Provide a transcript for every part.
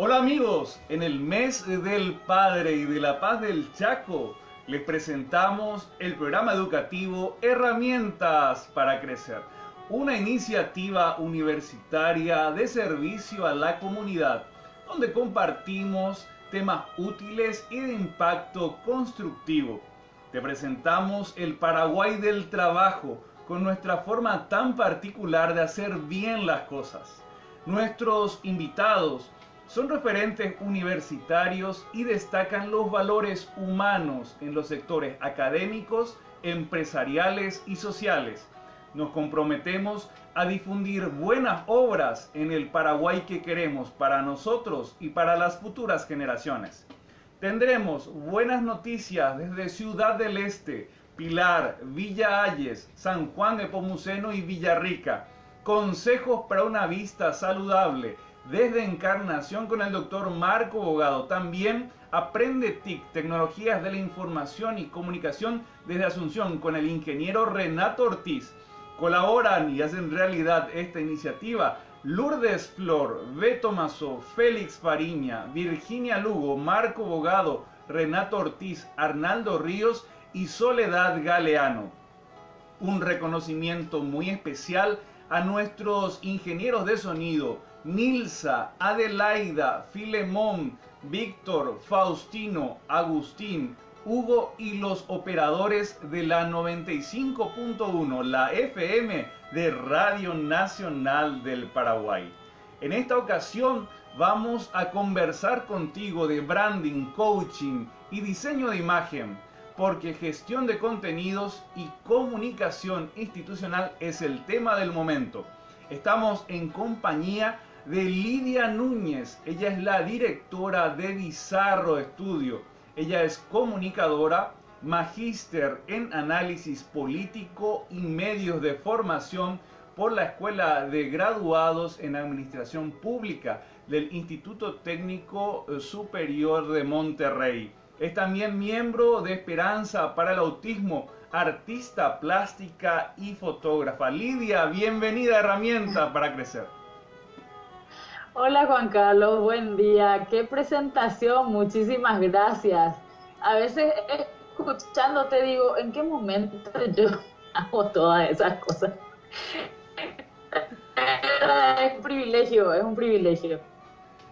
Hola amigos, en el mes del Padre y de la Paz del Chaco les presentamos el programa educativo Herramientas para Crecer, una iniciativa universitaria de servicio a la comunidad, donde compartimos temas útiles y de impacto constructivo. Te presentamos el Paraguay del trabajo, con nuestra forma tan particular de hacer bien las cosas. Nuestros invitados son referentes universitarios y destacan los valores humanos en los sectores académicos, empresariales y sociales. Nos comprometemos a difundir buenas obras en el Paraguay que queremos para nosotros y para las futuras generaciones. Tendremos buenas noticias desde Ciudad del Este, Pilar, Villa Ayes, San Juan de Pomuceno y Villarrica. Consejos para una vista saludable desde Encarnación con el doctor Marco Bogado. También Aprende TIC, Tecnologías de la Información y Comunicación desde Asunción con el ingeniero Renato Ortiz. Colaboran y hacen realidad esta iniciativa Lourdes Flor, Beto Mazó, Félix Fariña, Virginia Lugo, Marco Bogado, Renato Ortiz, Arnaldo Ríos y Soledad Galeano. Un reconocimiento muy especial a nuestros ingenieros de sonido, Nilsa, Adelaida, Filemón, Víctor, Faustino, Agustín, Hugo y los operadores de la 95.1, la FM de Radio Nacional del Paraguay. En esta ocasión vamos a conversar contigo de branding, coaching y diseño de imagen, porque gestión de contenidos y comunicación institucional es el tema del momento. Estamos en compañía de Lidia Núñez. Ella es la directora de Bizarro Estudio. Ella es comunicadora, magíster en análisis político y medios de formación por la Escuela de Graduados en Administración Pública del Instituto Técnico Superior de Monterrey. Es también miembro de Esperanza para el Autismo, artista plástica y fotógrafa. Lidia, bienvenida a Herramientas para Crecer. Hola Juan Carlos, buen día. Qué presentación, muchísimas gracias. A veces escuchándote digo, ¿en qué momento yo hago todas esas cosas? Es un privilegio, es un privilegio.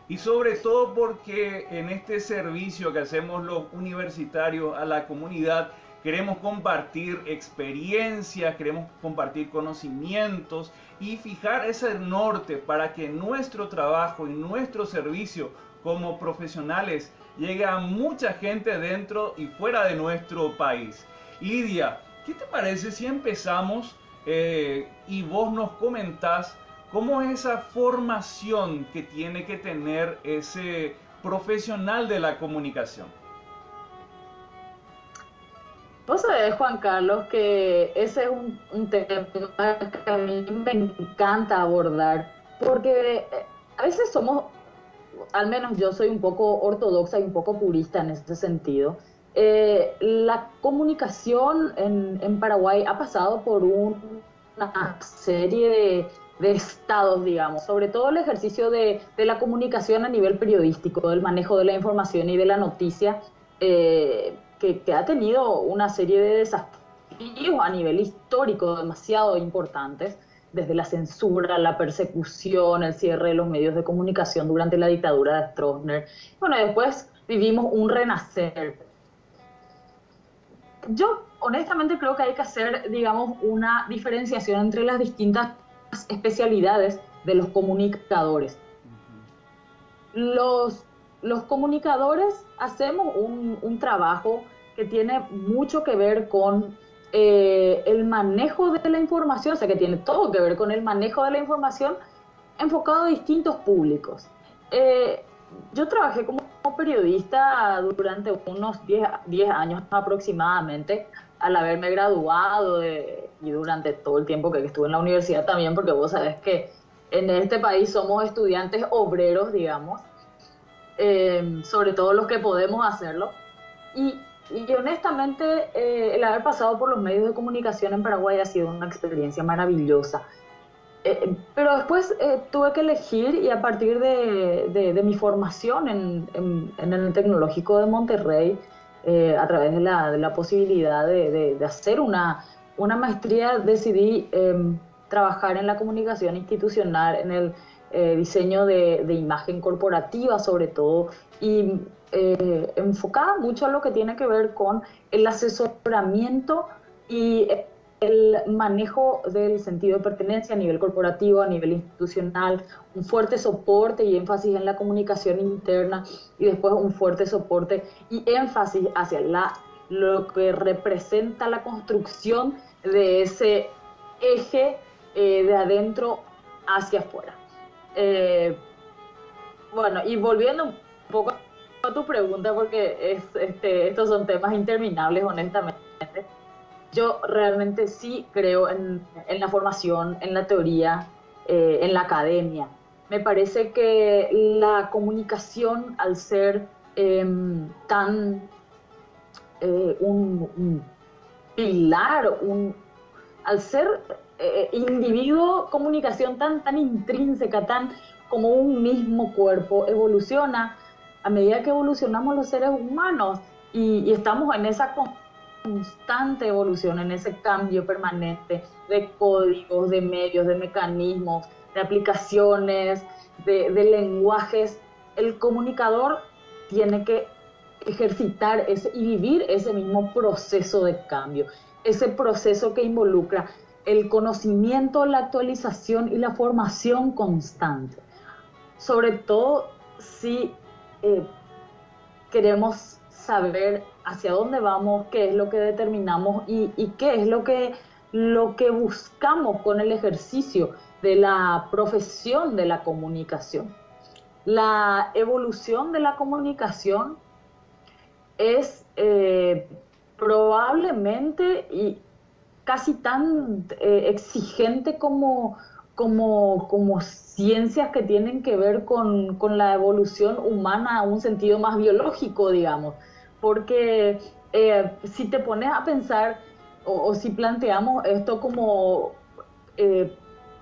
Y sobre todo porque en este servicio que hacemos los universitarios a la comunidad, queremos compartir experiencias, queremos compartir conocimientos y fijar ese norte para que nuestro trabajo y nuestro servicio como profesionales llegue a mucha gente dentro y fuera de nuestro país. Lidia, ¿qué te parece si empezamos y vos nos comentás cómo es esa formación que tiene que tener ese profesional de la comunicación? Vos sabés, Juan Carlos, que ese es un tema que a mí me encanta abordar, porque a veces somos, al menos yo soy un poco ortodoxa y un poco purista en ese sentido. La comunicación en Paraguay ha pasado por una serie de estados, digamos, sobre todo el ejercicio de la comunicación a nivel periodístico, del manejo de la información y de la noticia, que ha tenido una serie de desafíos a nivel histórico demasiado importantes, desde la censura, la persecución, el cierre de los medios de comunicación durante la dictadura de Stroessner. Bueno, después vivimos un renacer. Yo honestamente creo que hay que hacer, digamos, una diferenciación entre las distintas especialidades de los comunicadores. Los comunicadores hacemos un trabajo que tiene mucho que ver con el manejo de la información, o sea, que tiene todo que ver con el manejo de la información enfocado a distintos públicos. Yo trabajé como periodista durante unos 10 años aproximadamente, al haberme graduado y durante todo el tiempo que estuve en la universidad también, porque vos sabés que en este país somos estudiantes obreros, digamos, sobre todo los que podemos hacerlo. Y honestamente, el haber pasado por los medios de comunicación en Paraguay ha sido una experiencia maravillosa. Pero después tuve que elegir y a partir de mi formación en el Tecnológico de Monterrey, a través de la posibilidad de hacer una maestría, decidí trabajar en la comunicación institucional, en el diseño de imagen corporativa sobre todo, y enfocada mucho a lo que tiene que ver con el asesoramiento y el manejo del sentido de pertenencia a nivel corporativo, a nivel institucional, un fuerte soporte y énfasis en la comunicación interna y después un fuerte soporte y énfasis hacia lo que representa la construcción de ese eje de adentro hacia afuera. Eh, bueno, y volviendo un poco a tu pregunta, porque estos son temas interminables, honestamente. Yo realmente sí creo en la formación, en la teoría, en la academia. Me parece que la comunicación, al ser tan un pilar, al ser individuo, comunicación tan intrínseca, tan como un mismo cuerpo, evoluciona a medida que evolucionamos los seres humanos y estamos en esa constante evolución, en ese cambio permanente de códigos, de medios, de mecanismos, de aplicaciones, de lenguajes. El comunicador tiene que ejercitar ese y vivir ese mismo proceso de cambio, ese proceso que involucra el conocimiento, la actualización y la formación constante. Sobre todo si queremos saber hacia dónde vamos, qué es lo que determinamos y qué es lo que buscamos con el ejercicio de la profesión de la comunicación. La evolución de la comunicación es probablemente y casi tan exigente como ciencias que tienen que ver con la evolución humana a un sentido más biológico, digamos. Porque si te pones a pensar o si planteamos esto como,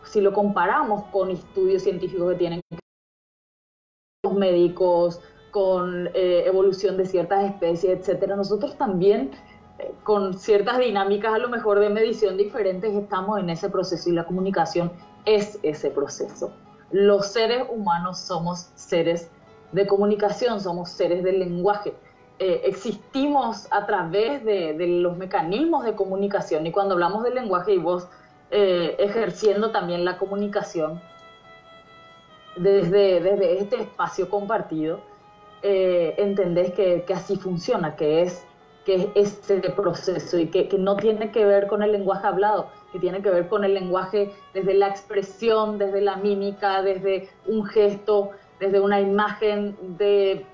si lo comparamos con estudios científicos que tienen los médicos, con evolución de ciertas especies, etcétera, nosotros también con ciertas dinámicas a lo mejor de medición diferentes estamos en ese proceso y la comunicación es ese proceso. Los seres humanos somos seres de comunicación, somos seres del lenguaje. Existimos a través de los mecanismos de comunicación y cuando hablamos del lenguaje y vos ejerciendo también la comunicación desde este espacio compartido, entendés que así funciona, que es este proceso y que no tiene que ver con el lenguaje hablado, que tiene que ver con el lenguaje desde la expresión, desde la mímica, desde un gesto, desde una imagen, de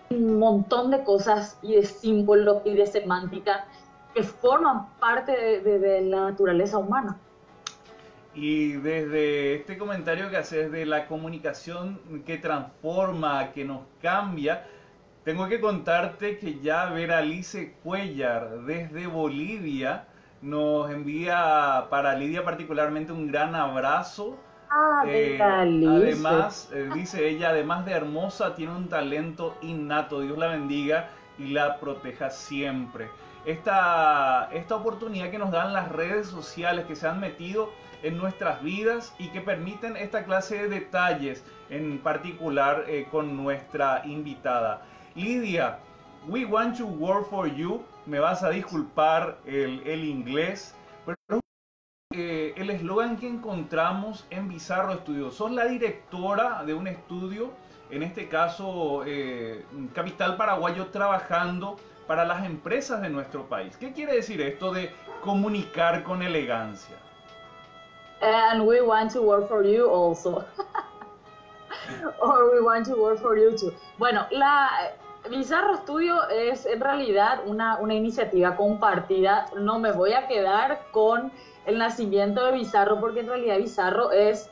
un montón de cosas y de símbolos y de semántica que forman parte de la naturaleza humana. Y desde este comentario que haces de la comunicación que transforma, que nos cambia, tengo que contarte que ya Veralice Cuellar desde Bolivia nos envía para Lidia particularmente un gran abrazo. Además, dice ella, además de hermosa, tiene un talento innato. Dios la bendiga y la proteja siempre. Esta oportunidad que nos dan las redes sociales que se han metido en nuestras vidas y que permiten esta clase de detalles, en particular con nuestra invitada. Lidia, we want to work for you. Me vas a disculpar el inglés, pero el eslogan que encontramos en Bizarro Estudio. Sos la directora de un estudio, en este caso Capital Paraguayo, trabajando para las empresas de nuestro país. ¿Qué quiere decir esto de comunicar con elegancia? And we want to work for you also. Or we want to work for you too. Bueno, Bizarro Studio es en realidad una iniciativa compartida. No me voy a quedar con el nacimiento de Bizarro porque en realidad Bizarro es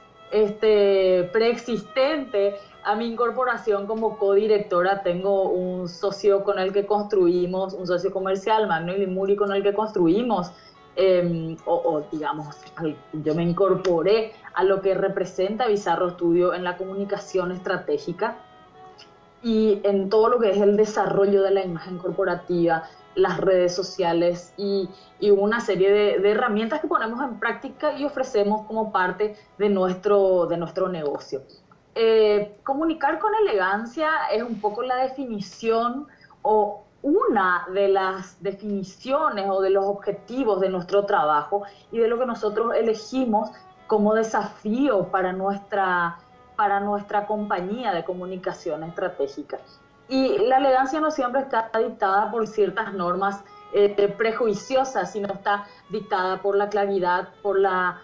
preexistente a mi incorporación como codirectora. Tengo un socio con el que construimos, un socio comercial, Magno Ilimuri, con el que construimos digamos, yo me incorporé a lo que representa Bizarro Studio en la comunicación estratégica y en todo lo que es el desarrollo de la imagen corporativa, las redes sociales y una serie de herramientas que ponemos en práctica y ofrecemos como parte de nuestro negocio. Comunicar con elegancia es un poco la definición o una de las definiciones o de los objetivos de nuestro trabajo y de lo que nosotros elegimos como desafío para nuestra compañía de comunicación estratégica. Y la elegancia no siempre está dictada por ciertas normas prejuiciosas, sino está dictada por la claridad, por la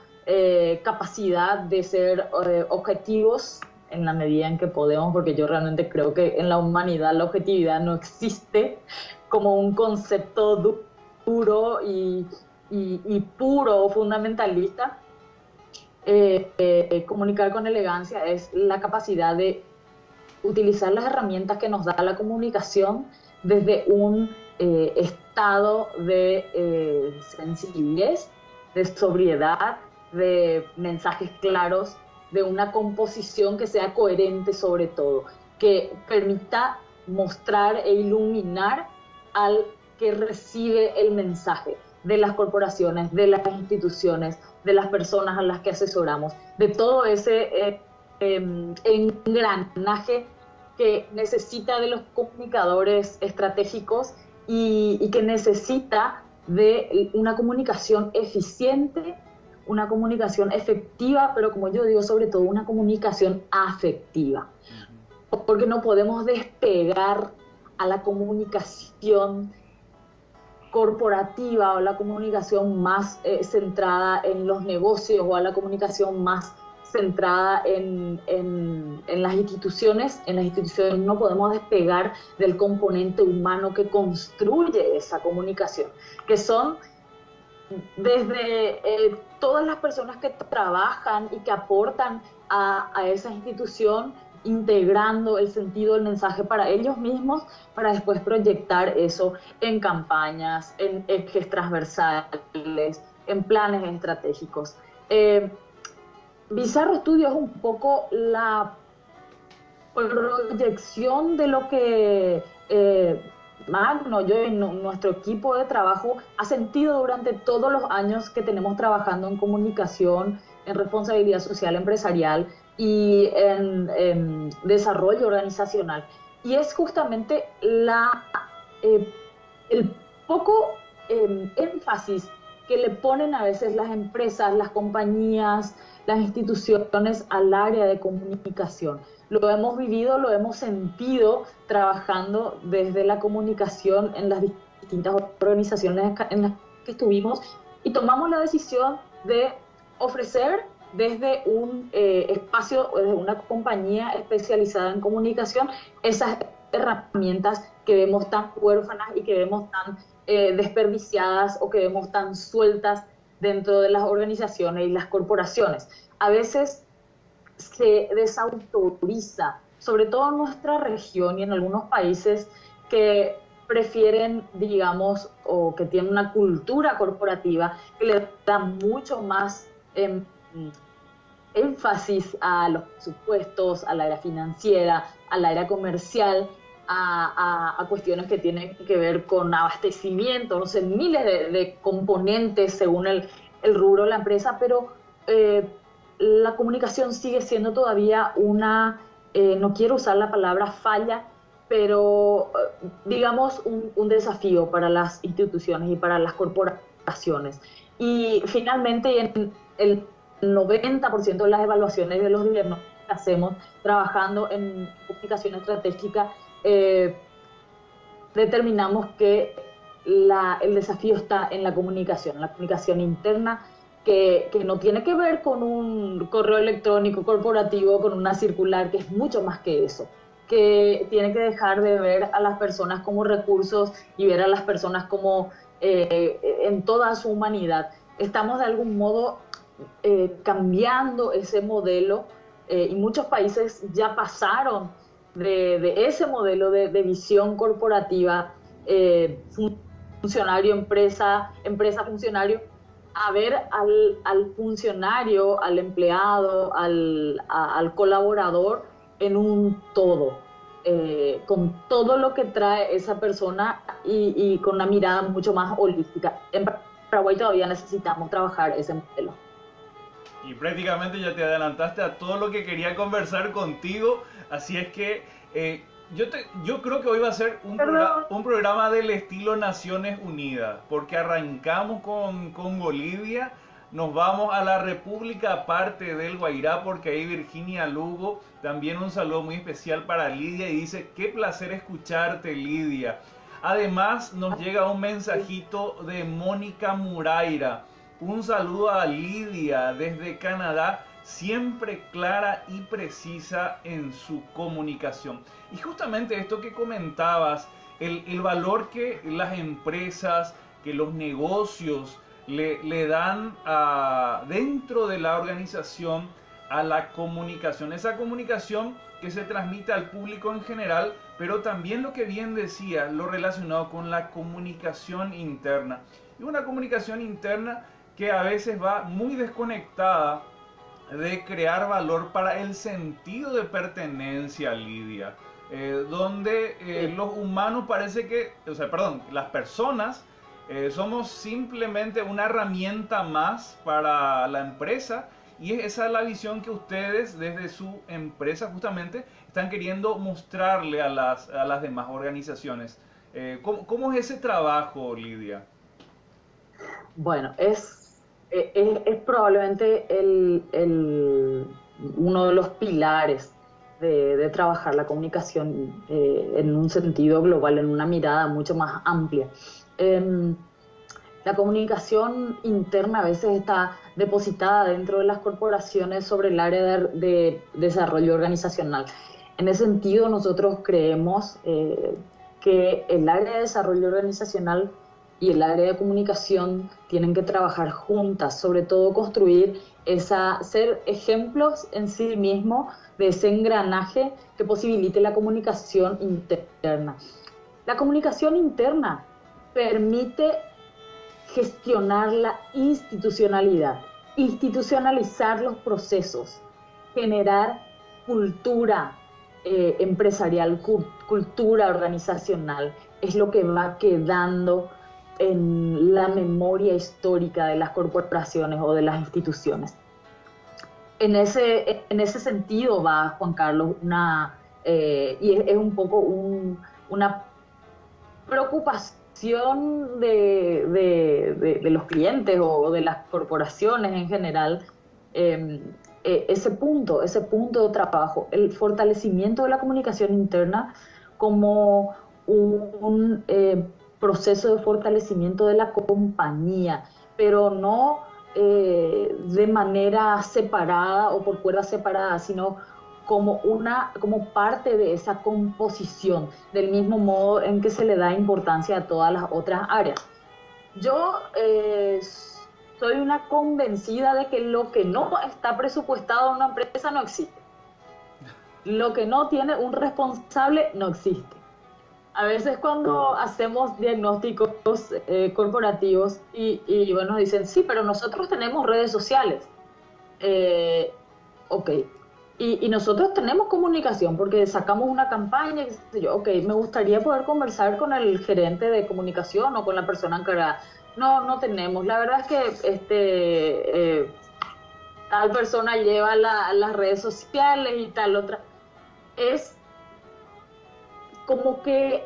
capacidad de ser objetivos en la medida en que podemos, porque yo realmente creo que en la humanidad la objetividad no existe como un concepto duro y puro fundamentalista. Comunicar con elegancia es la capacidad de utilizar las herramientas que nos da la comunicación desde un estado de sencillez, de sobriedad, de mensajes claros, de una composición que sea coherente sobre todo, que permita mostrar e iluminar al que recibe el mensaje de las corporaciones, de las instituciones, de las personas a las que asesoramos, de todo ese engranaje que necesita de los comunicadores estratégicos y que necesita de una comunicación eficiente, una comunicación efectiva, pero como yo digo, sobre todo una comunicación afectiva. Porque no podemos despegar a la comunicación corporativa o la comunicación más centrada en los negocios o a la comunicación más centrada en las instituciones. En las instituciones no podemos despegar del componente humano que construye esa comunicación, que son desde todas las personas que trabajan y que aportan a esa institución, integrando el sentido del mensaje para ellos mismos, para después proyectar eso en campañas, en ejes transversales, en planes estratégicos. Bizarro Studio es un poco la proyección de lo que Magno, yo y nuestro equipo de trabajo ha sentido durante todos los años que tenemos trabajando en comunicación, en responsabilidad social empresarial y en desarrollo organizacional. Y es justamente el poco énfasis que le ponen a veces las empresas, las compañías, las instituciones al área de comunicación. Lo hemos vivido, lo hemos sentido trabajando desde la comunicación en las distintas organizaciones en las que estuvimos y tomamos la decisión de ofrecer desde un espacio, desde una compañía especializada en comunicación, esas herramientas que vemos tan huérfanas y que vemos tan desperdiciadas o que vemos tan sueltas dentro de las organizaciones y las corporaciones. A veces se desautoriza, sobre todo en nuestra región y en algunos países que prefieren, digamos, o que tienen una cultura corporativa que le da mucho más énfasis a los presupuestos, al área financiera, al área comercial, a cuestiones que tienen que ver con abastecimiento, no sé, miles de componentes según el rubro de la empresa, pero la comunicación sigue siendo todavía una, no quiero usar la palabra falla, pero digamos un desafío para las instituciones y para las corporaciones. Y finalmente el 90% de las evaluaciones de los gobiernos que hacemos trabajando en comunicación estratégica, determinamos que el desafío está en la comunicación interna, que no tiene que ver con un correo electrónico corporativo, con una circular, que es mucho más que eso, que tiene que dejar de ver a las personas como recursos y ver a las personas como en toda su humanidad. Estamos de algún modo cambiando ese modelo y muchos países ya pasaron de ese modelo de visión corporativa, funcionario, empresa, funcionario, a ver al funcionario, al empleado, al colaborador en un todo, con todo lo que trae esa persona y con una mirada mucho más holística. En Paraguay todavía necesitamos trabajar ese modelo. Y prácticamente ya te adelantaste a todo lo que quería conversar contigo, así es que yo creo que hoy va a ser un programa del estilo Naciones Unidas, porque arrancamos con Bolivia, nos vamos a la República aparte del Guairá, porque ahí Virginia Lugo, también un saludo muy especial para Lidia, y dice, qué placer escucharte, Lidia. Además nos llega un mensajito de Mónica Muraira. Un saludo a Lidia desde Canadá, siempre clara y precisa en su comunicación. Y justamente esto que comentabas, el valor que las empresas, que los negocios le dan dentro de la organización a la comunicación. Esa comunicación que se transmite al público en general, pero también lo que bien decía, lo relacionado con la comunicación interna. Y una comunicación interna que a veces va muy desconectada de crear valor para el sentido de pertenencia, Lidia, donde los humanos parece que, las personas somos simplemente una herramienta más para la empresa, y esa es la visión que ustedes desde su empresa justamente están queriendo mostrarle a las demás organizaciones. ¿Cómo es ese trabajo, Lidia? Bueno, es probablemente uno de los pilares de trabajar la comunicación en un sentido global, en una mirada mucho más amplia. La comunicación interna a veces está depositada dentro de las corporaciones sobre el área de desarrollo organizacional. En ese sentido, nosotros creemos que el área de desarrollo organizacional y el área de comunicación tienen que trabajar juntas, sobre todo construir ser ejemplos en sí mismos de ese engranaje que posibilite la comunicación interna. La comunicación interna permite gestionar la institucionalidad, institucionalizar los procesos, generar cultura empresarial, cultura organizacional, es lo que va quedando en la memoria histórica de las corporaciones o de las instituciones. En ese sentido va, Juan Carlos, y es un poco una preocupación de los clientes o de las corporaciones en general, ese punto de trabajo, el fortalecimiento de la comunicación interna como un proceso de fortalecimiento de la compañía, pero no de manera separada o por cuerdas separadas, sino como parte de esa composición, del mismo modo en que se le da importancia a todas las otras áreas. Yo soy una convencida de que lo que no está presupuestado en una empresa no existe. Lo que no tiene un responsable no existe. A veces cuando hacemos diagnósticos corporativos y bueno, dicen, sí, pero nosotros tenemos redes sociales. Ok. Y nosotros tenemos comunicación porque sacamos una campaña, qué sé yo, ok, me gustaría poder conversar con el gerente de comunicación o con la persona encargada. No tenemos. La verdad es que tal persona lleva las redes sociales y tal otra. Es como que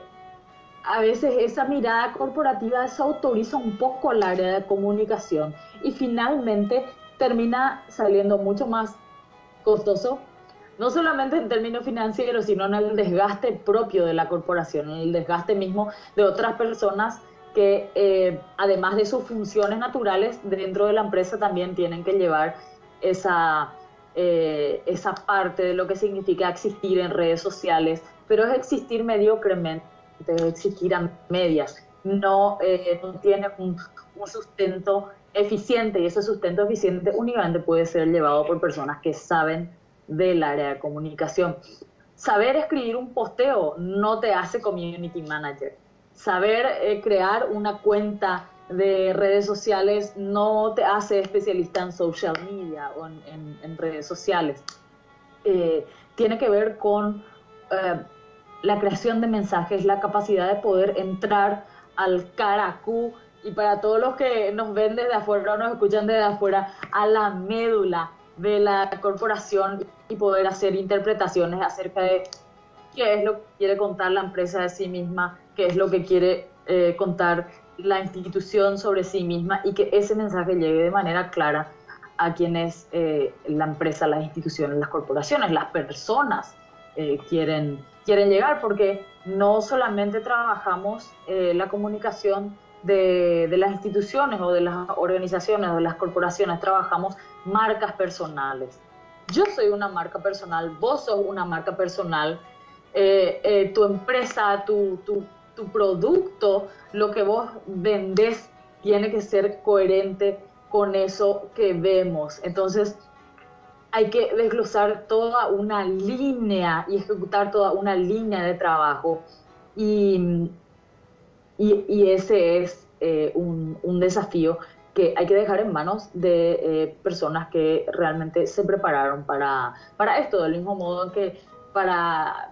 a veces esa mirada corporativa desautoriza un poco al área de comunicación y finalmente termina saliendo mucho más costoso, no solamente en términos financieros, sino en el desgaste propio de la corporación, en el desgaste mismo de otras personas que además de sus funciones naturales dentro de la empresa también tienen que llevar esa parte de lo que significa existir en redes sociales, pero es existir mediocremente, es existir a medias, no tiene un sustento eficiente, y ese sustento eficiente únicamente puede ser llevado por personas que saben del área de comunicación. Saber escribir un posteo no te hace community manager. Saber crear una cuenta de redes sociales no te hace especialista en social media o en redes sociales. Tiene que ver con la creación de mensajes, la capacidad de poder entrar al caracú, y para todos los que nos ven desde afuera o nos escuchan desde afuera, a la médula de la corporación y poder hacer interpretaciones acerca de qué es lo que quiere contar la empresa de sí misma, qué es lo que quiere contar la institución sobre sí misma, y que ese mensaje llegue de manera clara a quienes la empresa, las instituciones, las corporaciones, las personas quieren llegar, porque no solamente trabajamos la comunicación de las instituciones o de las organizaciones o de las corporaciones, trabajamos marcas personales. Yo soy una marca personal, vos sos una marca personal, tu empresa, tu producto, lo que vos vendés tiene que ser coherente con eso que vemos. Entonces hay que desglosar toda una línea y ejecutar toda una línea de trabajo, y ese es un desafío que hay que dejar en manos de personas que realmente se prepararon para esto, del mismo modo en que para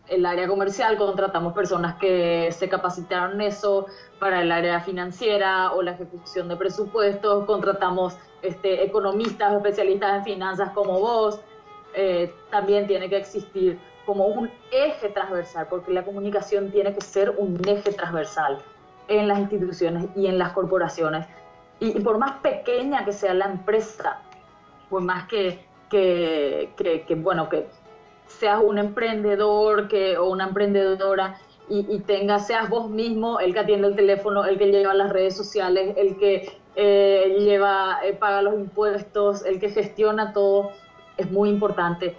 el área comercial contratamos personas que se capacitaron en eso, para el área financiera o la ejecución de presupuestos contratamos economistas o especialistas en finanzas como vos. También tiene que existir como un eje transversal, porque la comunicación tiene que ser un eje transversal en las instituciones y en las corporaciones. Y por más pequeña que sea la empresa, por más que seas un emprendedor o una emprendedora y seas vos mismo el que atiende el teléfono, el que lleva las redes sociales, el que paga los impuestos, el que gestiona todo, es muy importante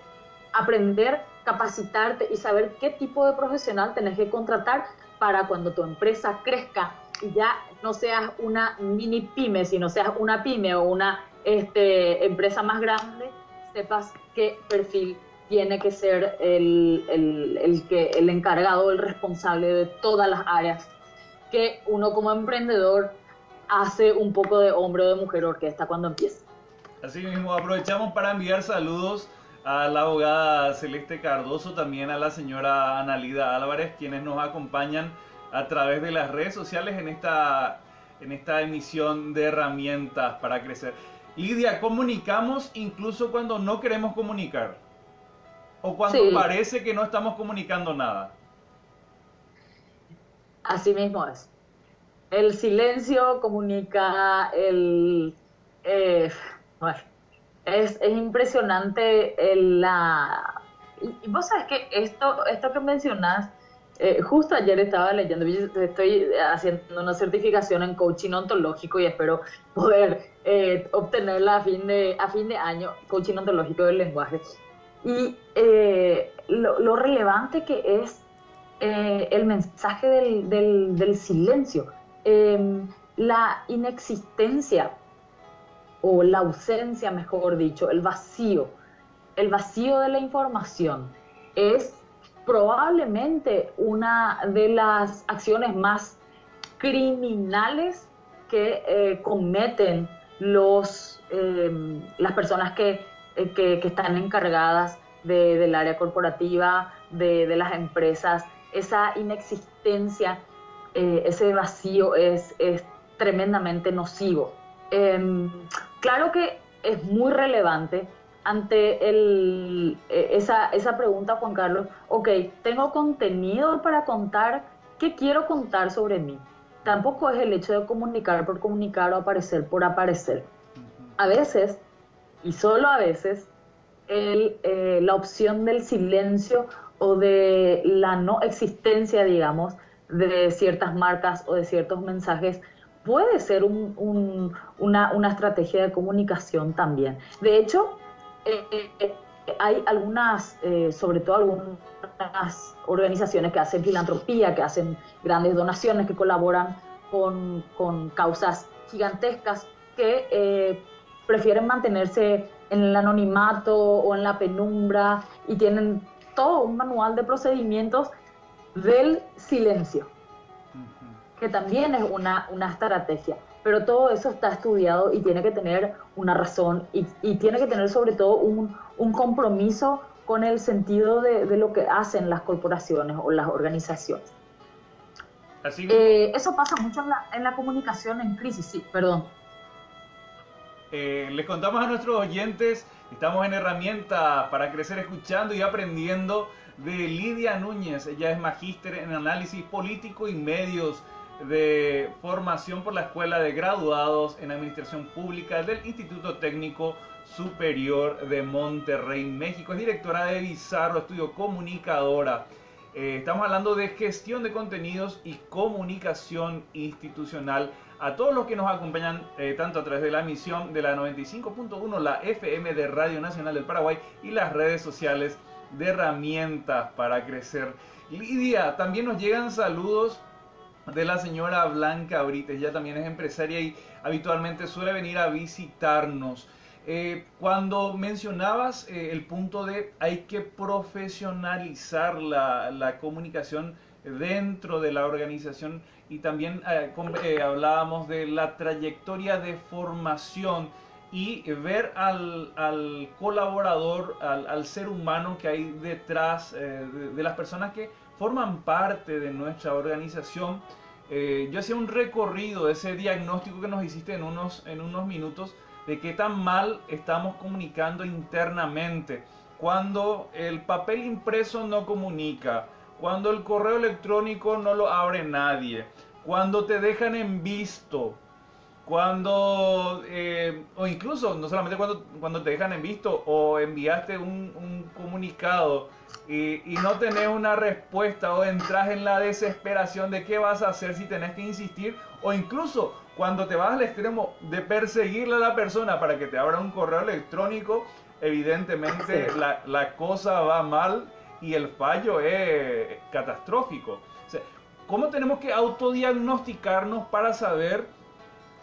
aprender, capacitarte y saber qué tipo de profesional tenés que contratar para cuando tu empresa crezca y ya no seas una mini pyme, sino seas una pyme o una empresa más grande, sepas qué perfil tiene que ser el encargado, el responsable de todas las áreas, que uno como emprendedor hace un poco de hombre o de mujer orquesta cuando empieza. Así mismo, aprovechamos para enviar saludos a la abogada Celeste Cardoso, también a la señora Analida Álvarez, quienes nos acompañan a través de las redes sociales en esta emisión de Herramientas para Crecer. Lidia, comunicamos incluso cuando no queremos comunicar o cuando parece que no estamos comunicando nada. Así mismo es. El silencio comunica, es impresionante y vos sabes que esto que mencionás, justo ayer estaba leyendo, estoy haciendo una certificación en coaching ontológico y espero poder obtenerla a fin de año, coaching ontológico del lenguaje. Y lo relevante que es el mensaje del silencio, la inexistencia o la ausencia, mejor dicho, el vacío de la información es probablemente una de las acciones más criminales que cometen las personas que están encargadas del área corporativa, de las empresas. Esa inexistencia, ese vacío es tremendamente nocivo. Claro que es muy relevante ante esa pregunta, Juan Carlos. Ok, tengo contenido para contar, ¿qué quiero contar sobre mí? Tampoco es el hecho de comunicar por comunicar o aparecer por aparecer. A veces, y solo a veces, la opción del silencio o de la no existencia, digamos, de ciertas marcas o de ciertos mensajes puede ser una estrategia de comunicación también. De hecho, hay algunas, sobre todo algunas organizaciones que hacen filantropía, que hacen grandes donaciones, que colaboran con causas gigantescas, que prefieren mantenerse en el anonimato o en la penumbra y tienen todo un manual de procedimientos del silencio. que también es una estrategia. Pero todo eso está estudiado y tiene que tener una razón y tiene que tener sobre todo un compromiso con el sentido de lo que hacen las corporaciones o las organizaciones. Así mismo, Eso pasa mucho en la comunicación en crisis, sí, perdón. les contamos a nuestros oyentes, estamos en Herramientas para Crecer escuchando y aprendiendo de Lidia Núñez. Ella es magíster en análisis político y medios de formación por la Escuela de Graduados en Administración Pública del Instituto Técnico Superior de Monterrey, México. Es directora de Bizarro Estudio Comunicadora. Estamos hablando de gestión de contenidos y comunicación institucional. A todos los que nos acompañan, tanto a través de la emisión de la 95.1, la FM de Radio Nacional del Paraguay y las redes sociales de Herramientas para Crecer. Lidia, también nos llegan saludos de la señora Blanca Brites. Ella también es empresaria y habitualmente suele venir a visitarnos. Cuando mencionabas el punto de hay que profesionalizar la comunicación dentro de la organización y también hablábamos de la trayectoria de formación y ver al colaborador, al ser humano que hay detrás de las personas que forman parte de nuestra organización. Yo hacía un recorrido de ese diagnóstico que nos hiciste en unos minutos de qué tan mal estamos comunicando internamente, cuando el papel impreso no comunica, cuando el correo electrónico no lo abre nadie, cuando te dejan en visto, cuando, o incluso, no solamente cuando te dejan en visto o enviaste un comunicado y no tenés una respuesta o entras en la desesperación de qué vas a hacer si tenés que insistir, o incluso cuando te vas al extremo de perseguirle a la persona para que te abra un correo electrónico, evidentemente Sí. la cosa va mal y el fallo es catastrófico. O sea, ¿cómo tenemos que autodiagnosticarnos para saber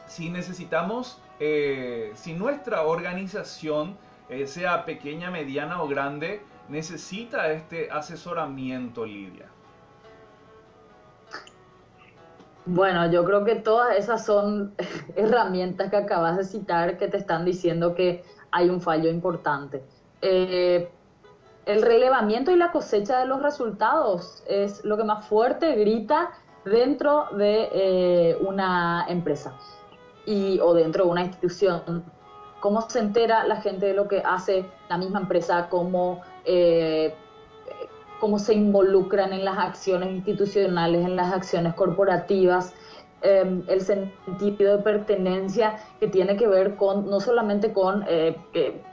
si necesitamos, si nuestra organización, sea pequeña, mediana o grande, necesita este asesoramiento, Lidia? Bueno, yo creo que todas esas son herramientas que acabas de citar que te están diciendo que hay un fallo importante. Eh, el relevamiento y la cosecha de los resultados es lo que más fuerte grita dentro de una empresa o dentro de una institución. ¿Cómo se entera la gente de lo que hace la misma empresa? ¿Cómo se involucran en las acciones institucionales, en las acciones corporativas? El sentido de pertenencia que tiene que ver con no solamente con que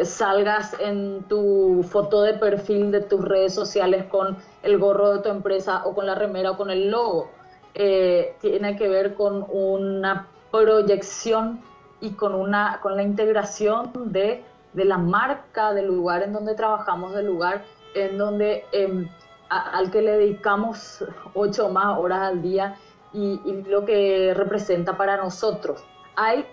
salgas en tu foto de perfil de tus redes sociales con el gorro de tu empresa o con la remera o con el logo. Tiene que ver con una proyección y con la integración de la marca, del lugar en donde trabajamos, del lugar en donde al que le dedicamos 8 o más horas al día y lo que representa para nosotros. Hay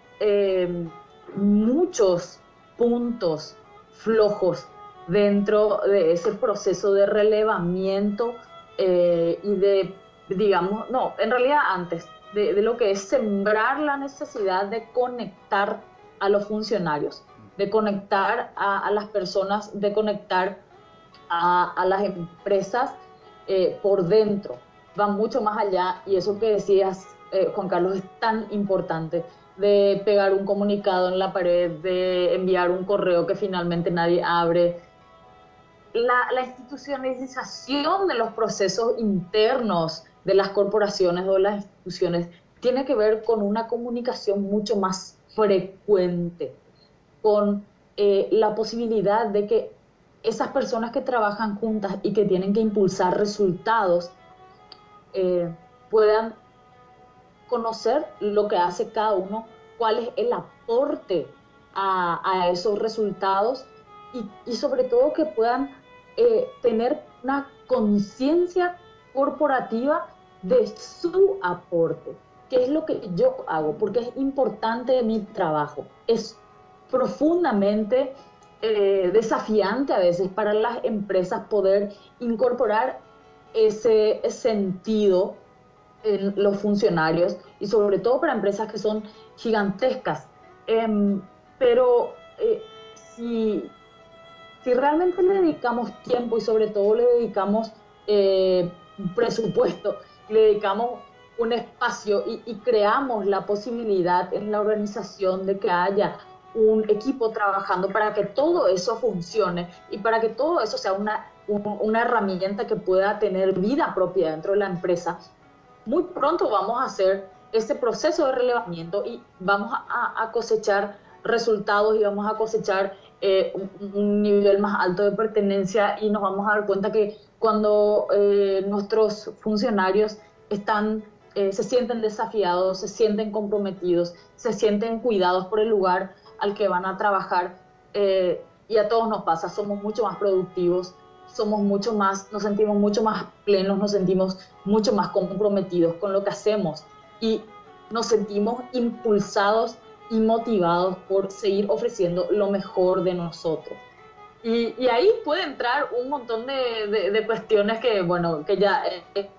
muchos puntos flojos dentro de ese proceso de relevamiento y de, digamos, no, en realidad antes, de lo que es sembrar la necesidad de conectar a los funcionarios, de conectar a las personas, de conectar a las empresas por dentro. Va mucho más allá y eso que decías, Juan Carlos, es tan importante, de pegar un comunicado en la pared, de enviar un correo que finalmente nadie abre. La institucionalización de los procesos internos de las corporaciones o de las instituciones tiene que ver con una comunicación mucho más frecuente, con la posibilidad de que esas personas que trabajan juntas y que tienen que impulsar resultados puedan conocer lo que hace cada uno, cuál es el aporte a esos resultados y sobre todo que puedan tener una conciencia corporativa de su aporte, qué es lo que yo hago, porque es importante mi trabajo. Es profundamente desafiante a veces para las empresas poder incorporar ese sentido los funcionarios y sobre todo para empresas que son gigantescas. Pero si, si realmente le dedicamos tiempo y sobre todo le dedicamos presupuesto, le dedicamos un espacio y creamos la posibilidad en la organización de que haya un equipo trabajando para que todo eso funcione y para que todo eso sea una herramienta que pueda tener vida propia dentro de la empresa, muy pronto vamos a hacer ese proceso de relevamiento y vamos a cosechar resultados y vamos a cosechar un nivel más alto de pertenencia y nos vamos a dar cuenta que cuando nuestros funcionarios se sienten desafiados, se sienten comprometidos, se sienten cuidados por el lugar al que van a trabajar, y a todos nos pasa, somos mucho más productivos, nos sentimos mucho más plenos, nos sentimos mucho más comprometidos con lo que hacemos y nos sentimos impulsados y motivados por seguir ofreciendo lo mejor de nosotros. Y ahí puede entrar un montón de cuestiones que, bueno, que ya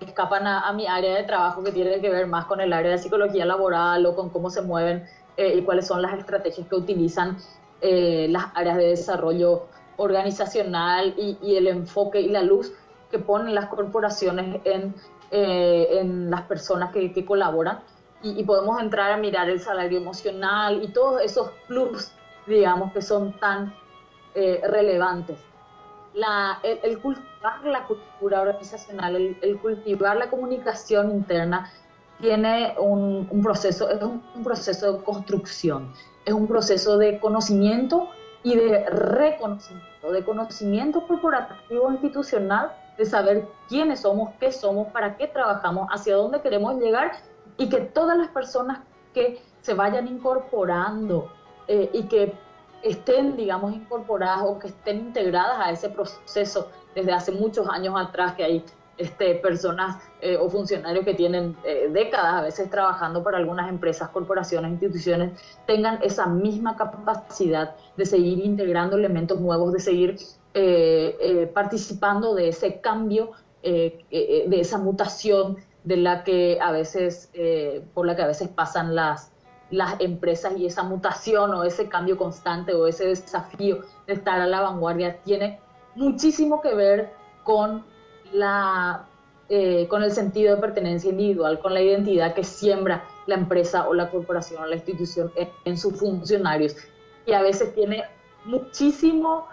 escapan a mi área de trabajo, que tiene que ver más con el área de psicología laboral o con cómo se mueven y cuáles son las estrategias que utilizan las áreas de desarrollo organizacional y el enfoque y la luz que ponen las corporaciones en las personas que colaboran. Y podemos entrar a mirar el salario emocional y todos esos plus, digamos, que son tan relevantes. El cultivar la cultura organizacional, el cultivar la comunicación interna tiene un proceso, es un proceso de construcción, es un proceso de conocimiento y de reconocimiento, de conocimiento corporativo institucional, de saber quiénes somos, qué somos, para qué trabajamos, hacia dónde queremos llegar, y que todas las personas que se vayan incorporando y que estén, digamos, incorporadas o que estén integradas a ese proceso desde hace muchos años atrás, que hay personas o funcionarios que tienen décadas a veces trabajando para algunas empresas, corporaciones, instituciones, tengan esa misma capacidad de seguir integrando elementos nuevos, de seguir participando de ese cambio, de esa mutación de la que a veces, por la que a veces pasan las empresas, y esa mutación o ese cambio constante o ese desafío de estar a la vanguardia tiene muchísimo que ver con con el sentido de pertenencia individual, con la identidad que siembra la empresa o la corporación o la institución en sus funcionarios, y a veces tiene muchísimo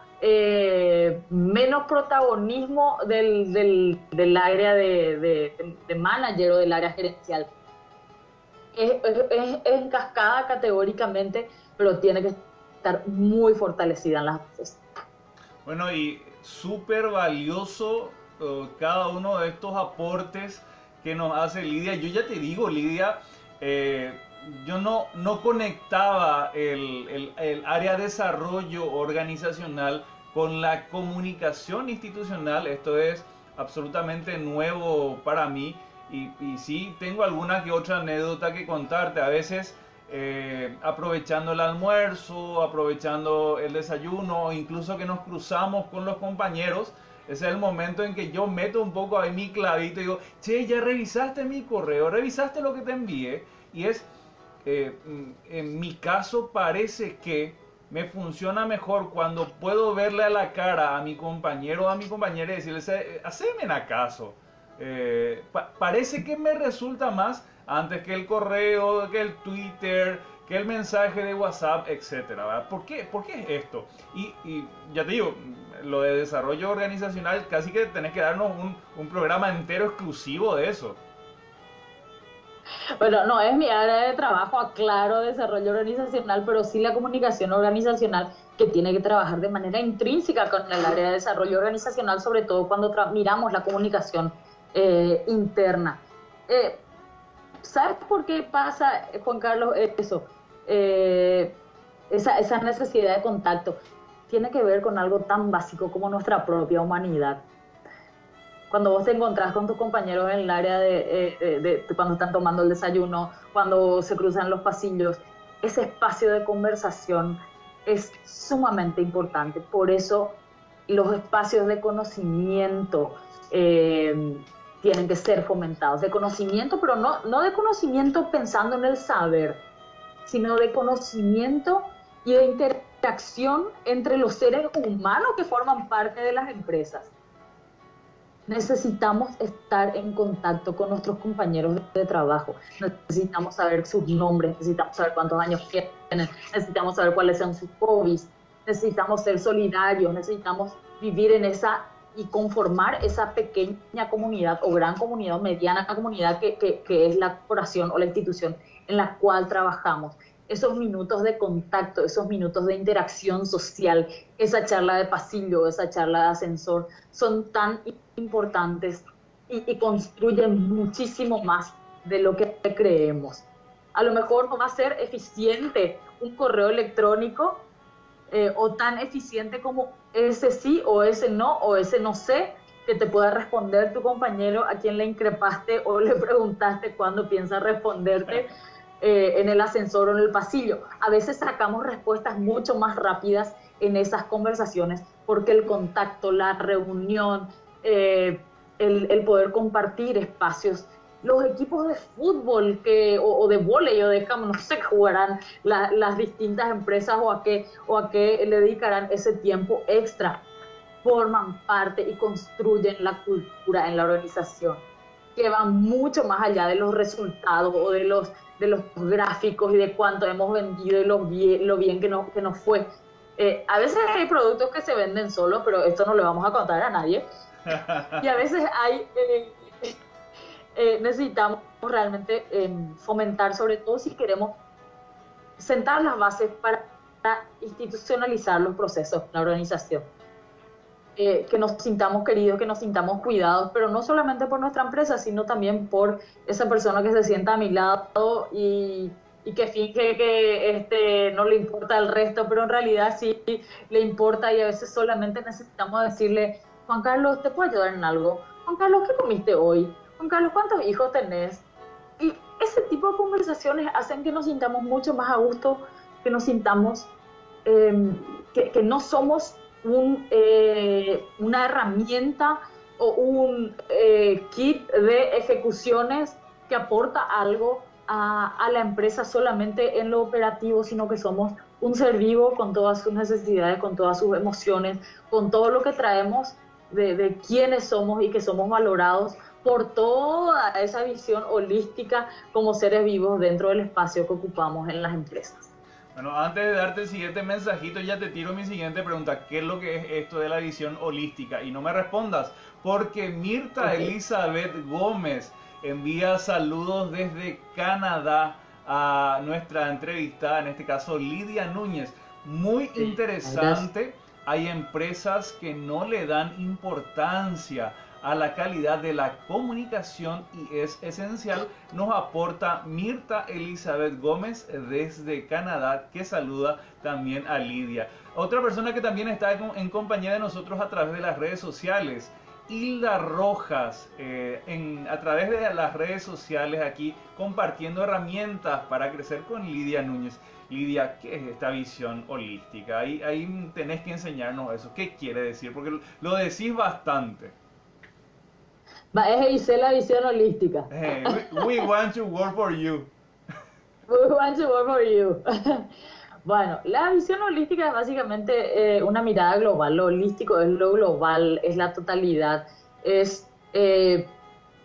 menos protagonismo del área de manager o del área gerencial. Es en cascada categóricamente, pero tiene que estar muy fortalecida en las bases. Bueno, y súper valioso cada uno de estos aportes que nos hace Lidia. Yo ya te digo, Lidia, yo no conectaba el área de desarrollo organizacional con la comunicación institucional. Esto es absolutamente nuevo para mí. Y sí, tengo alguna que otra anécdota que contarte. A veces aprovechando el almuerzo, aprovechando el desayuno, incluso que nos cruzamos con los compañeros, ese es el momento en que yo meto un poco ahí mi clavito y digo, che, ya revisaste mi correo, revisaste lo que te envié. Y en mi caso parece que me funciona mejor cuando puedo verle a la cara a mi compañero o a mi compañera y decirle, haceme acaso. Parece que me resulta más antes que el correo, que el Twitter, que el mensaje de WhatsApp, etcétera, ¿verdad? ¿Por qué es esto? Y ya te digo, lo de desarrollo organizacional, casi que tenés que darnos un programa entero exclusivo de eso. Bueno, no es mi área de trabajo, aclaro, desarrollo organizacional, pero sí la comunicación organizacional, que tiene que trabajar de manera intrínseca con el área de desarrollo organizacional, sobre todo cuando miramos la comunicación interna. ¿Sabes por qué pasa, Juan Carlos, eso? Esa necesidad de contacto tiene que ver con algo tan básico como nuestra propia humanidad. Cuando vos te encontrás con tus compañeros en el área cuando están tomando el desayuno, cuando se cruzan los pasillos, ese espacio de conversación es sumamente importante. Por eso los espacios de conocimiento tienen que ser fomentados, de conocimiento, pero no de conocimiento pensando en el saber, sino de conocimiento y de interacción entre los seres humanos que forman parte de las empresas. Necesitamos estar en contacto con nuestros compañeros de trabajo, necesitamos saber sus nombres, necesitamos saber cuántos años tienen, necesitamos saber cuáles son sus hobbies, necesitamos ser solidarios, necesitamos vivir en esa y conformar esa pequeña comunidad o gran comunidad o mediana comunidad que es la corporación o la institución en la cual trabajamos. Esos minutos de contacto, esos minutos de interacción social, esa charla de pasillo, esa charla de ascensor, son tan importantes y construyen muchísimo más de lo que creemos. A lo mejor no va a ser eficiente un correo electrónico o tan eficiente como ese sí o ese no sé que te pueda responder tu compañero a quien le increpaste o le preguntaste cuándo piensa responderte en el ascensor o en el pasillo. A veces sacamos respuestas mucho más rápidas en esas conversaciones porque el contacto, la reunión, el poder compartir espacios. Los equipos de fútbol o de vóley o de campo, no sé, jugarán las distintas empresas o a qué le dedicarán ese tiempo extra, forman parte y construyen la cultura en la organización, que va mucho más allá de los resultados o de los gráficos y de cuánto hemos vendido y lo bien que nos fue. A veces hay productos que se venden solos, pero esto no le vamos a contar a nadie. Y a veces necesitamos realmente fomentar, sobre todo si queremos sentar las bases para institucionalizar los procesos en la organización. Que nos sintamos queridos, que nos sintamos cuidados, pero no solamente por nuestra empresa, sino también por esa persona que se sienta a mi lado y que finge que no le importa el resto, pero en realidad sí le importa, y a veces solamente necesitamos decirle: Juan Carlos, ¿te puedo ayudar en algo? Juan Carlos, ¿qué comiste hoy? Juan Carlos, ¿cuántos hijos tenés? Y ese tipo de conversaciones hacen que nos sintamos mucho más a gusto, que nos sintamos que no somos una herramienta o un kit de ejecuciones que aporta algo a la empresa solamente en lo operativo, sino que somos un ser vivo con todas sus necesidades, con todas sus emociones, con todo lo que traemos de quiénes somos y que somos valorados por toda esa visión holística como seres vivos dentro del espacio que ocupamos en las empresas. Bueno, antes de darte el siguiente mensajito, ya te tiro mi siguiente pregunta. ¿Qué es lo que es esto de la visión holística? Y no me respondas, porque Mirta Elizabeth Gómez envía saludos desde Canadá a nuestra entrevistada, en este caso Lidia Núñez. Muy interesante. Hay empresas que no le dan importancia a la calidad de la comunicación y es esencial. Nos aporta Mirta Elizabeth Gómez desde Canadá, que saluda también a Lidia. Otra persona que también está en compañía de nosotros a través de las redes sociales, Hilda Rojas, a través de las redes sociales aquí compartiendo herramientas para crecer con Lidia Núñez. Lidia, ¿qué es esta visión holística? Ahí tenés que enseñarnos eso. ¿Qué quiere decir? Porque lo decís bastante. Hice la visión holística. We want to work for you. We want to work for you. Bueno, la visión holística es básicamente una mirada global. Lo holístico es lo global, es la totalidad, es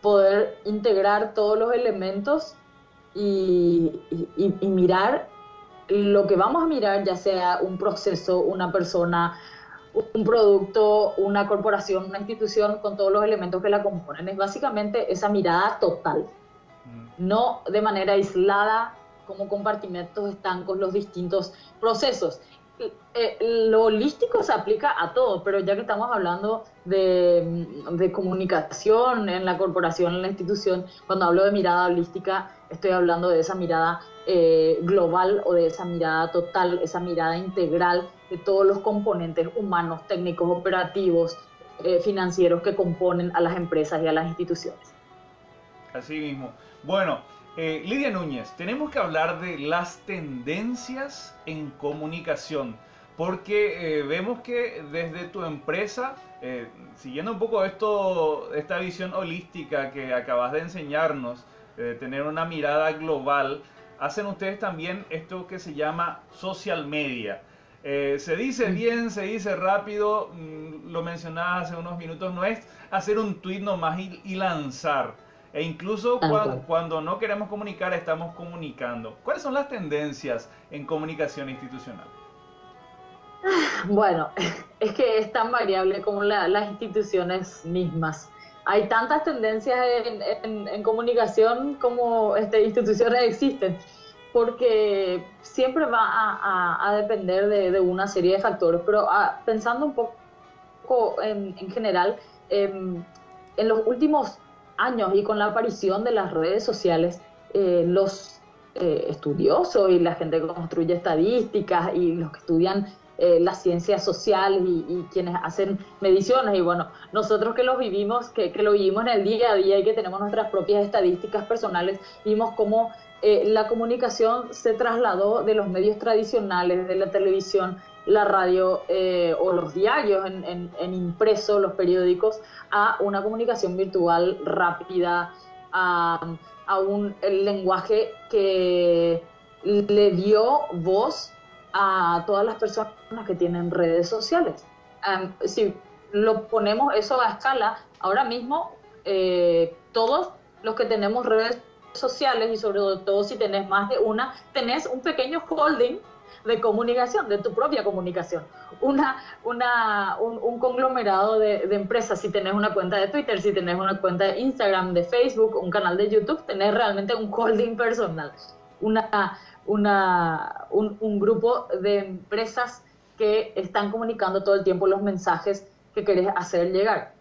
poder integrar todos los elementos y mirar lo que vamos a mirar, ya sea un proceso, una persona, un producto, una corporación, una institución, con todos los elementos que la componen. Es básicamente esa mirada total, no de manera aislada, como compartimentos estancos los distintos procesos. Lo holístico se aplica a todo, pero ya que estamos hablando de comunicación en la corporación, en la institución, cuando hablo de mirada holística, estoy hablando de esa mirada global o de esa mirada total, esa mirada integral de todos los componentes humanos, técnicos, operativos, financieros que componen a las empresas y a las instituciones. Así mismo. Bueno, Lidia Núñez, tenemos que hablar de las tendencias en comunicación, porque vemos que desde tu empresa Siguiendo un poco esta visión holística que acabas de enseñarnos, tener una mirada global, hacen ustedes también esto que se llama social media. Se dice bien, se dice rápido, lo mencionaba hace unos minutos, no es hacer un tweet nomás y lanzar. E incluso cuando no queremos comunicar, estamos comunicando. ¿Cuáles son las tendencias en comunicación institucional? Bueno, es que es tan variable como las instituciones mismas. Hay tantas tendencias en comunicación como instituciones existen, porque siempre va a depender de una serie de factores. Pero pensando un poco en general, en los últimos años y con la aparición de las redes sociales, los estudiosos y la gente que construye estadísticas y los que estudian las ciencias sociales y quienes hacen mediciones, y bueno, nosotros que lo vivimos, que lo vivimos en el día a día y que tenemos nuestras propias estadísticas personales, vimos cómo la comunicación se trasladó de los medios tradicionales, de la televisión, la radio o los diarios en impreso, los periódicos, a una comunicación virtual rápida, el lenguaje que le dio voz a todas las personas que tienen redes sociales. Si lo ponemos eso a escala, ahora mismo todos los que tenemos redes sociales, y sobre todo si tenés más de una, tenés un pequeño holding de comunicación, de tu propia comunicación, un conglomerado de empresas. Si tenés una cuenta de Twitter, si tenés una cuenta de Instagram, de Facebook, un canal de YouTube, tenés realmente un holding personal, un grupo de empresas que están comunicando todo el tiempo los mensajes que querés hacer llegar,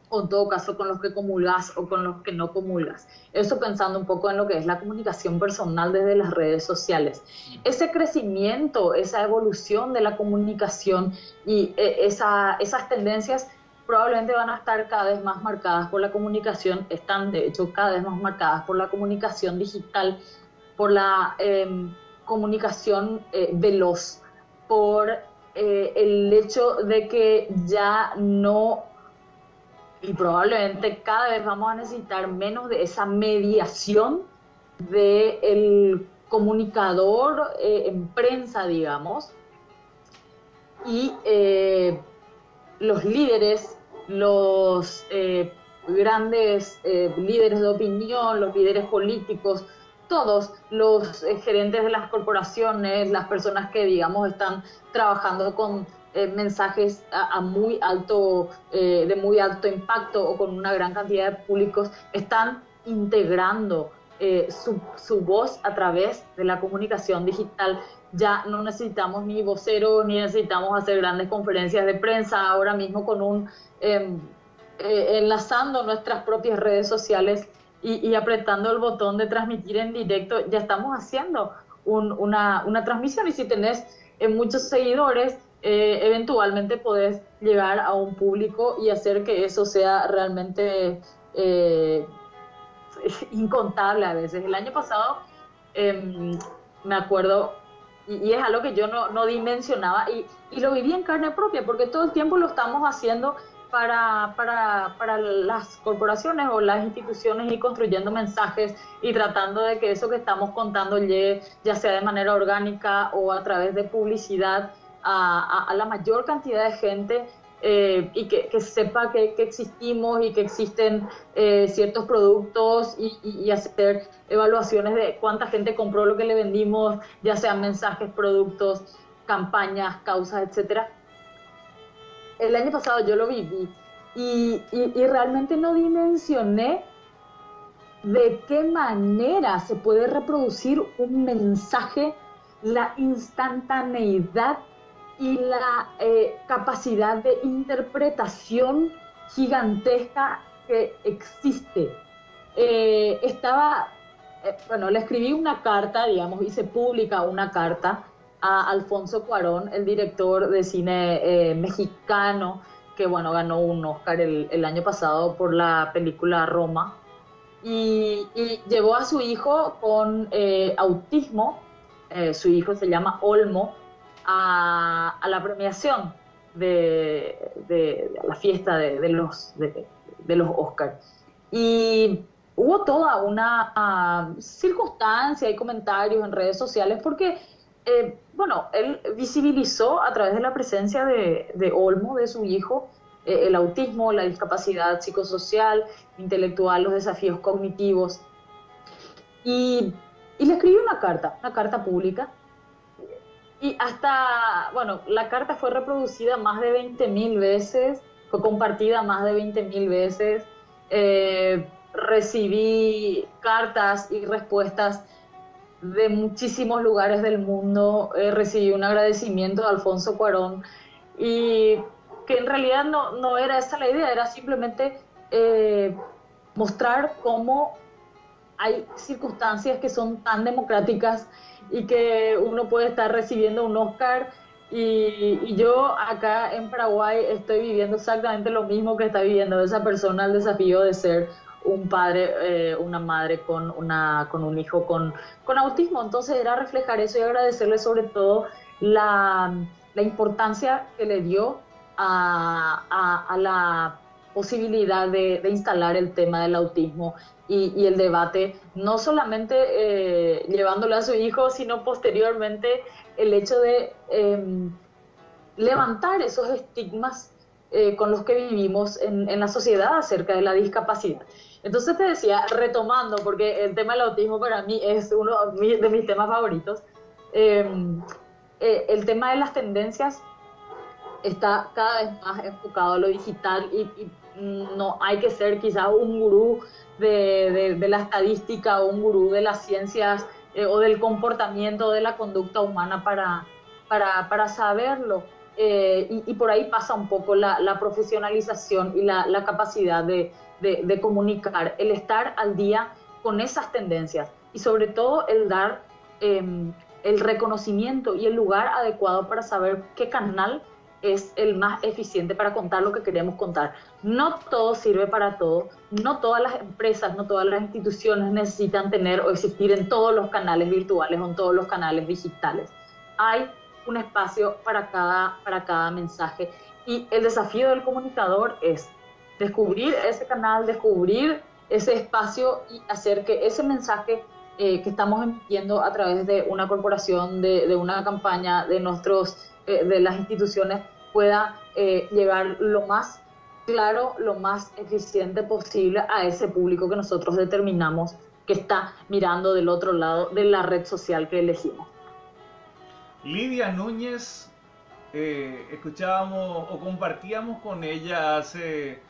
o en todo caso con los que comulgas o con los que no comulgas. Eso pensando un poco en lo que es la comunicación personal desde las redes sociales. Ese crecimiento, esa evolución de la comunicación y esas tendencias probablemente van a estar cada vez más marcadas por la comunicación, están de hecho cada vez más marcadas por la comunicación digital, por la comunicación veloz, por el hecho de que ya no, y probablemente cada vez vamos a necesitar menos de esa mediación del comunicador en prensa, digamos, y los líderes, los grandes líderes de opinión, los líderes políticos, todos los gerentes de las corporaciones, las personas que, digamos, están trabajando con mensajes de muy alto impacto o con una gran cantidad de públicos, están integrando su voz a través de la comunicación digital. Ya no necesitamos ni voceros, ni necesitamos hacer grandes conferencias de prensa. Ahora mismo con enlazando nuestras propias redes sociales y apretando el botón de transmitir en directo, ya estamos haciendo una transmisión. Y si tenés muchos seguidores, eventualmente podés llegar a un público y hacer que eso sea realmente incontable a veces. El año pasado me acuerdo, y es algo que yo no dimensionaba, y lo viví en carne propia, porque todo el tiempo lo estamos haciendo para las corporaciones o las instituciones, y construyendo mensajes y tratando de que eso que estamos contando llegue, ya sea de manera orgánica o a través de publicidad, a la mayor cantidad de gente, y que sepa que existimos y que existen ciertos productos, y hacer evaluaciones de cuánta gente compró lo que le vendimos, ya sean mensajes, productos, campañas, causas, etcétera. El año pasado yo lo viví y realmente no dimensioné de qué manera se puede reproducir un mensaje, la instantaneidad y la capacidad de interpretación gigantesca que existe. Le escribí una carta, digamos, hice pública una carta a Alfonso Cuarón, el director de cine mexicano, que bueno, ganó un Oscar el año pasado por la película Roma, y llevó a su hijo con autismo, su hijo se llama Olmo, a la premiación de la fiesta de los Oscars. Y hubo toda una circunstancia y comentarios en redes sociales porque, bueno, él visibilizó a través de la presencia de Olmo, de su hijo, el autismo, la discapacidad psicosocial, intelectual, los desafíos cognitivos. Y, y le escribió una carta pública. Y hasta, bueno, la carta fue reproducida más de 20.000 veces, fue compartida más de 20.000 veces. Recibí cartas y respuestas de muchísimos lugares del mundo. Recibí un agradecimiento de Alfonso Cuarón y que en realidad no era esa la idea, era simplemente mostrar cómo hay circunstancias que son tan democráticas y que uno puede estar recibiendo un Oscar y yo acá en Paraguay estoy viviendo exactamente lo mismo que está viviendo esa persona, el desafío de ser un padre, una madre con un hijo con autismo. Entonces era reflejar eso y agradecerle sobre todo la importancia que le dio a la posibilidad de instalar el tema del autismo y el debate, no solamente llevándolo a su hijo, sino posteriormente el hecho de levantar esos estigmas con los que vivimos en la sociedad acerca de la discapacidad. Entonces te decía, retomando, porque el tema del autismo para mí es uno de mis temas favoritos, el tema de las tendencias está cada vez más enfocado a lo digital y no hay que ser quizás un gurú de la estadística o un gurú de las ciencias o del comportamiento de la conducta humana para saberlo. Y por ahí pasa un poco la profesionalización y la capacidad de comunicar, el estar al día con esas tendencias y sobre todo el dar el reconocimiento y el lugar adecuado para saber qué canal es el más eficiente para contar lo que queremos contar. No todo sirve para todo, no todas las empresas, no todas las instituciones necesitan tener o existir en todos los canales virtuales o en todos los canales digitales. Hay un espacio para cada mensaje y el desafío del comunicador es descubrir ese canal, descubrir ese espacio y hacer que ese mensaje que estamos emitiendo a través de una corporación, de una campaña, de las instituciones, pueda llegar lo más claro, lo más eficiente posible a ese público que nosotros determinamos que está mirando del otro lado de la red social que elegimos. Lidia Núñez, escuchábamos o compartíamos con ella hace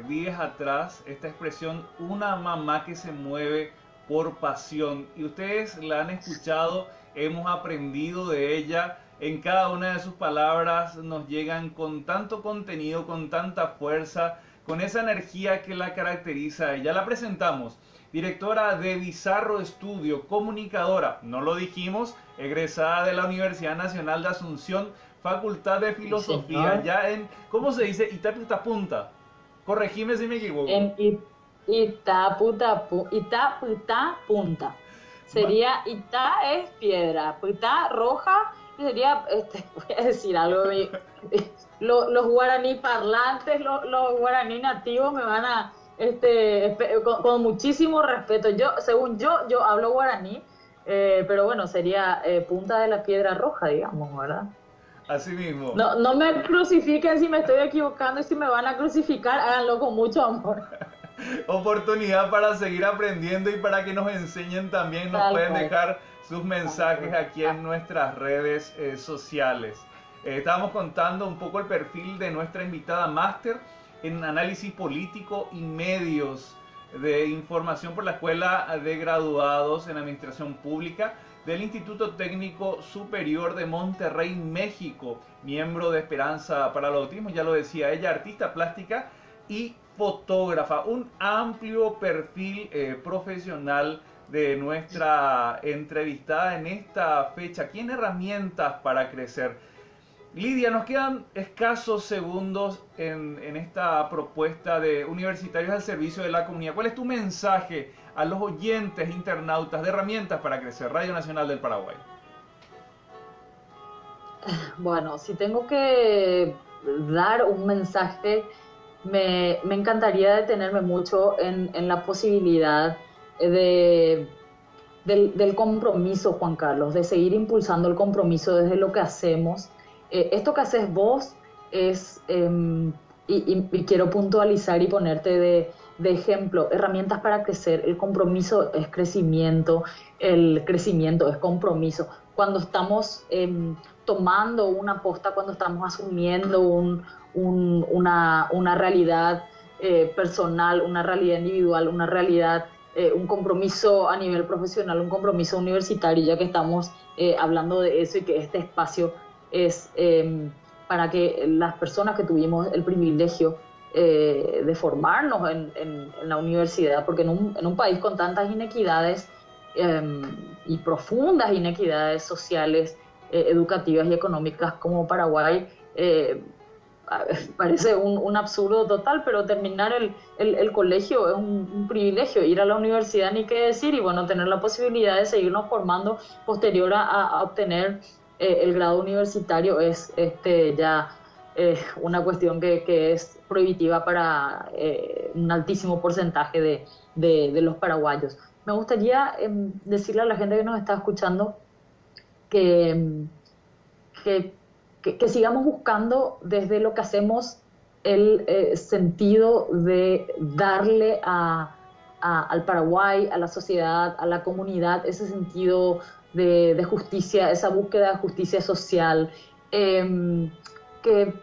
días atrás esta expresión, una mamá que se mueve por pasión, y ustedes la han escuchado, hemos aprendido de ella. En cada una de sus palabras nos llegan con tanto contenido, con tanta fuerza, con esa energía que la caracteriza. Ya la presentamos, directora de Bizarro Estudio, comunicadora, no lo dijimos, egresada de la Universidad Nacional de Asunción, Facultad de Filosofía, ya en, ¿cómo se dice? Itapunta. Corregime si me equivoco. En Itapunta. Sería Ita es piedra, Puta roja. Sería, voy a decir algo, los guaraní parlantes, los guaraní nativos me van a, con muchísimo respeto, según yo hablo guaraní, pero bueno, sería punta de la piedra roja, digamos, ¿verdad? Así mismo. No me crucifiquen si me estoy equivocando y si me van a crucificar, háganlo con mucho amor. Oportunidad para seguir aprendiendo y para que nos enseñen también, nos pueden dejar sus mensajes aquí en nuestras redes sociales. Estábamos contando un poco el perfil de nuestra invitada máster en análisis político y medios de información por la Escuela de Graduados en Administración Pública del Instituto Técnico Superior de Monterrey, México, miembro de Esperanza para el Autismo, ya lo decía ella, artista plástica y fotógrafa, un amplio perfil profesional de nuestra entrevistada en esta fecha. Aquí en Herramientas para Crecer. Lidia, nos quedan escasos segundos en esta propuesta de Universitarios al Servicio de la Comunidad. ¿Cuál es tu mensaje a los oyentes, internautas de Herramientas para Crecer, Radio Nacional del Paraguay? Bueno, si tengo que dar un mensaje, me encantaría detenerme mucho en la posibilidad de, del compromiso, Juan Carlos, de seguir impulsando el compromiso desde lo que hacemos. Esto que haces vos es, y quiero puntualizar y ponerte de ejemplo, herramientas para crecer. El compromiso es crecimiento, el crecimiento es compromiso. Cuando estamos tomando una posta, cuando estamos asumiendo una realidad personal, una realidad individual, una realidad, un compromiso a nivel profesional, un compromiso universitario, ya que estamos hablando de eso y que este espacio es para que las personas que tuvimos el privilegio de formarnos en la universidad, porque en un país con tantas inequidades y profundas inequidades sociales, educativas y económicas como Paraguay, parece un absurdo total, pero terminar el colegio es un privilegio, ir a la universidad ni qué decir, y bueno, tener la posibilidad de seguirnos formando posterior a obtener el grado universitario es ya una cuestión que es prohibitiva para un altísimo porcentaje de los paraguayos. Me gustaría decirle a la gente que nos está escuchando que, que, que sigamos buscando desde lo que hacemos el sentido de darle al Paraguay, a la sociedad, a la comunidad, ese sentido de justicia, esa búsqueda de justicia social, que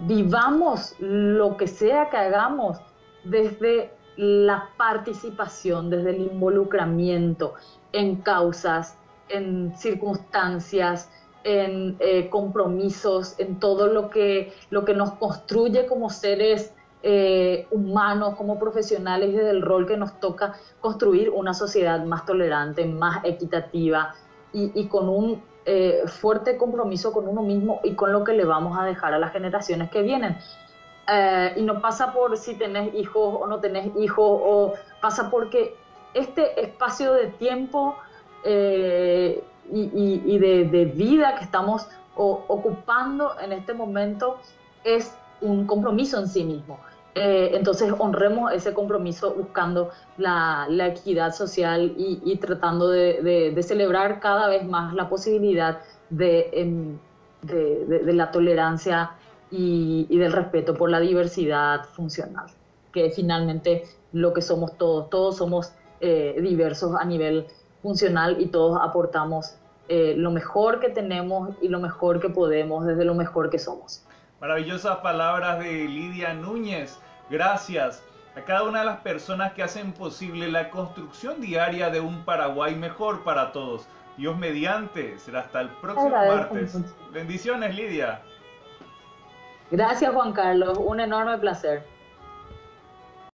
vivamos lo que sea que hagamos desde la participación, desde el involucramiento en causas, en circunstancias, en compromisos, en todo lo que nos construye como seres humanos, como profesionales, y desde el rol que nos toca construir una sociedad más tolerante, más equitativa y con un fuerte compromiso con uno mismo y con lo que le vamos a dejar a las generaciones que vienen. Y no pasa por si tenés hijos o no tenés hijos, o pasa porque este espacio de tiempo y de vida que estamos ocupando en este momento es un compromiso en sí mismo. Entonces honremos ese compromiso buscando la equidad social y tratando de celebrar cada vez más la posibilidad de la tolerancia y del respeto por la diversidad funcional, que es finalmente lo que somos todos. Todos somos diversos a nivel funcional y todos aportamos lo mejor que tenemos y lo mejor que podemos desde lo mejor que somos. Maravillosas palabras de Lidia Núñez. Gracias a cada una de las personas que hacen posible la construcción diaria de un Paraguay mejor para todos. Dios mediante, será hasta el próximo martes. Bendiciones, Lidia. Gracias, Juan Carlos, un enorme placer.